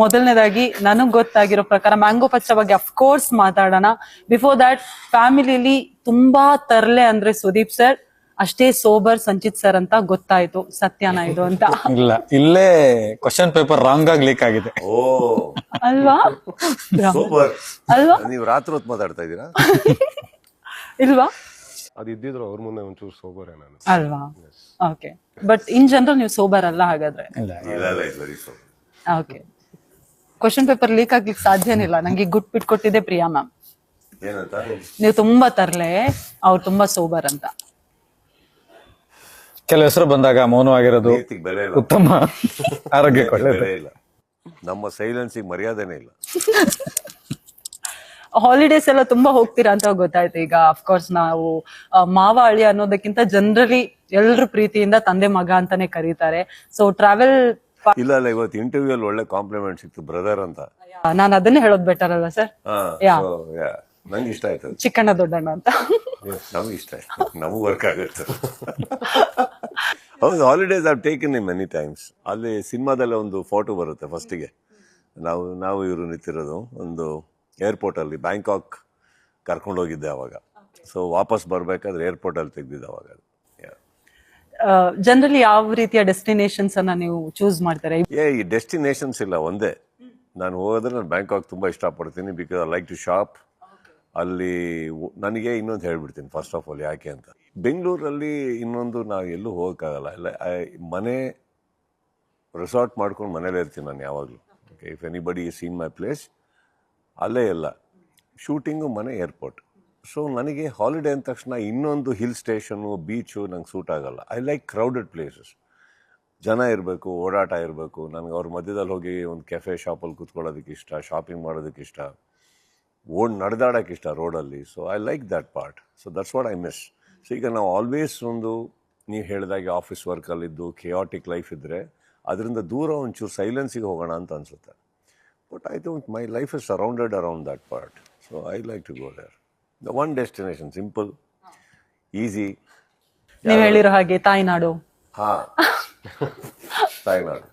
ಮೊದಲನೇದಾಗಿ ನನಗ್ ಗೊತ್ತಾಗಿರೋ ಪ್ರಕಾರ ಮ್ಯಾಂಗೋ ಪಚ್ಚ ಬಗ್ಗೆ ಅಫ್ಕೋರ್ಸ್ ಮಾತಾಡೋಣ. ಬಿಫೋರ್ ದಟ್, ಫ್ಯಾಮಿಲಿಲಿ ತುಂಬಾ ತರ್ಲೆ ಅಂದ್ರೆ ಸುದೀಪ್ ಸರ್, ಅಷ್ಟೇ ಸೋಬರ್ ಸಂಚಿತ್ ಸರ್ ಅಂತ ಗೊತ್ತಾಯ್ತು. ಸತ್ಯನಾ ಇದು ಅಂತ? ಇಲ್ಲ, ಇಲ್ಲೇ ಕ್ವಶನ್ ಪೇಪರ್ ರಾಂಗ್ ಆಗಿ ಲೀಕ್ ಆಗಿದೆ. ಓ ಅಲ್ವಾ? ಸೂಪರ್. ಅಲ್ವಾ? ನೀವು ರಾತ್ರಿ ಹೊತ್ತು ಮಾತಾಡ್ತಾ ಇದ್ದೀರಾ? ಇಲ್ವಾ? ಅದು ಇದ್ದಿದ್ರು ಅವ್ರ ಮುಂದೆ ಒಂಚೂರು ಸೋಬರೇ ನಾನು. ಅಲ್ವಾ? ಓಕೆ. ಬಟ್ ಇನ್ ಜನರಲ್ ನೀವು ಸೋಬರ್ ಅಲ್ಲ ಹಾಗಾದ್ರೆ? ಇಲ್ಲ it's very super. Okay. Question paper leak ಆಗ್ಲಿಕ್ಕೆ ಸಾಧ್ಯನೇ ಇಲ್ಲ. ನಂಗೆ ಗುಡ್ ಬಿಟ್ ಕೊಟ್ಟಿದೆ ಪ್ರಿಯಾ ಮ್ಯಾಮ್. ಏನಂತ? ನೀವು ತುಂಬಾ ತರ್ಲೆ, ಅವ್ರು ತುಂಬಾ ಸೋಬರ್ ಅಂತ. ಕೆಲವು ಹೆಸರು ಬಂದಾಗ ಮೌನವಾಗಿರೋದು ನೀತಿಗೆ ಬೆಲೆ ಇಲ್ಲ, ಉತ್ತಮ, ಆರೋಗ್ಯಕ್ಕೆ ಒಳ್ಳೆಯದು. ಬೆಲೆ ಇಲ್ಲ. ನಮ್ಮ ಸೈಲೆನ್ಸಿಗೆ ಮರ್ಯಾದೆನೇ ಇಲ್ಲ. ಹಾಲಿಡೇಸ್ ಎಲ್ಲ ತುಂಬಾ ಹೋಗ್ತೀರಾ ಅಂತ ಗೊತ್ತಾಯ್ತು. ಈಗ ಅಫ್ಕೋರ್ಸ್ ನಾವು ಮಾವ ಅಳಿ ಅನ್ನೋದಕ್ಕಿಂತ ಜನರಲಿ ಎಲ್ರು ಪ್ರೀತಿಯಿಂದ ತಂದೆ ಮಗ ಅಂತಾನೆ ಕರೀತಾರೆ. ಸೊ ಟ್ರಾವೆಲ್ ಇಲ್ಲ ಇಲ್ಲ, ಇವತ್ತು ಇಂಟರ್ವ್ಯೂ ಅಲ್ಲಿ ಒಳ್ಳೆ ಕಾಂಪ್ಲಿಮೆಂಟ್ ಸಿಕ್ತು, ಬ್ರದರ್ ಅಂತ. ನಾನು ಅದನ್ನೇ ಹೇಳೋದು ಬೆಟರ್ ಅಲ್ವಾ ಸರ್? ಯಾ, ನಂಗೆ ಇಷ್ಟ ಆಯ್ತು. ಚಿಕ್ಕಣ್ಣ ದೊಡ್ಡಣ್ಣ ಅಂತ. ನಮ್ಗೆ ಇಷ್ಟ ಆಯ್ತು, ನಮಗ್ ವರ್ಕ್ ಆಗುತ್ತೆ. ಹೌದು, holidays are taken in many times. ಅಲ್ಲಿ ಸಿನಿಮಾದಲ್ಲಿ ಒಂದು ಫೋಟೋ ಬರುತ್ತೆ ಫಸ್ಟಿಗೆ, ನಾವು ಇವರು ನಿಂತಿರೋದು ಒಂದು ಏರ್ಪೋರ್ಟ್ ಅಲ್ಲಿ, ಬ್ಯಾಂಕಾಕ್ ಕರ್ಕೊಂಡು ಹೋಗಿದ್ದೆ ಅವಾಗ. ಸೊ ವಾಪಸ್ ಬರ್ಬೇಕಾದ್ರೆ ಏರ್ಪೋರ್ಟ್ ಅಲ್ಲಿ ತೆಗ್ದಿದ್ದೆ ಅವಾಗ. ಜನರಲಿ ಯಾವ ರೀತಿಯ ಡೆಸ್ಟಿನೇಷನ್ಸ್ ಅನ್ನ ನೀವು ಚೂಸ್ ಮಾಡ್ತಾರೆ? ಈ ಡೆಸ್ಟಿನೇಷನ್ಸ್ ಇಲ್ಲ, ಒಂದೇ. ನಾನು ಹೋದ್ರೆ ನಾನು ಬ್ಯಾಂಕಾಕ್ ತುಂಬಾ ಇಷ್ಟಪಡ್ತೀನಿ, because I like to shop. ಅಲ್ಲಿ ನನಗೆ ಇನ್ನೊಂದು ಹೇಳ್ಬಿಡ್ತೀನಿ ಫಸ್ಟ್ ಆಫ್ ಆಲ್ ಯಾಕೆ ಅಂತ. ಬೆಂಗಳೂರಲ್ಲಿ ಇನ್ನೊಂದು ನಾವು ಎಲ್ಲೂ ಹೋಗೋಕ್ಕಾಗಲ್ಲ. ಇಲ್ಲ, ಮನೆ ರೆಸಾರ್ಟ್ ಮಾಡ್ಕೊಂಡು ಮನೇಲೇ ಇರ್ತೀನಿ ನಾನು ಯಾವಾಗಲೂ. Okay, if anybody is seen my place, ಅಲ್ಲೇ ಎಲ್ಲ ಶೂಟಿಂಗು, ಮನೆ, ಏರ್ಪೋರ್ಟ್. ಸೊ ನನಗೆ ಹಾಲಿಡೇ ಅಂದ ತಕ್ಷಣ ಇನ್ನೊಂದು ಹಿಲ್ ಸ್ಟೇಷನು, ಬೀಚು ನಂಗೆ ಸೂಟ್ ಆಗಲ್ಲ. I like crowded places. ಜನ ಇರಬೇಕು, ಓಡಾಟ ಇರಬೇಕು. ನನಗೆ ಅವ್ರ ಮಧ್ಯದಲ್ಲಿ ಹೋಗಿ ಒಂದು ಕೆಫೆ ಶಾಪಲ್ಲಿ ಕೂತ್ಕೊಳ್ಳೋದಕ್ಕೆ ಇಷ್ಟ, ಶಾಪಿಂಗ್ ಮಾಡೋದಕ್ಕೆ ಇಷ್ಟ, ನಡೆದಾಡೋಕ್ಕೆ ಇಷ್ಟ ರೋಡಲ್ಲಿ. So I like that part. So that's what I miss. So ಈಗ ನಾವು ಆಲ್ವೇಸ್ ಒಂದು, ನೀವು ಹೇಳಿದಾಗೆ ಆಫೀಸ್ ವರ್ಕಲ್ಲಿದ್ದು ಖಿಯಾಟಿಕ್ ಲೈಫ್ ಇದ್ದರೆ ಅದರಿಂದ ದೂರ ಒಂಚೂರು ಸೈಲೆನ್ಸಿಗೆ ಹೋಗೋಣ ಅಂತ ಅನಿಸುತ್ತೆ. But I think my life is surrounded around that part. So I like to go there. The one destination, simple, easy. ನೀವು ಹೇಳಿರೋ ಹಾಗೆ ತಾಯ್ನಾಡು. ಹಾಂ, ತಾಯ್ನಾಡು.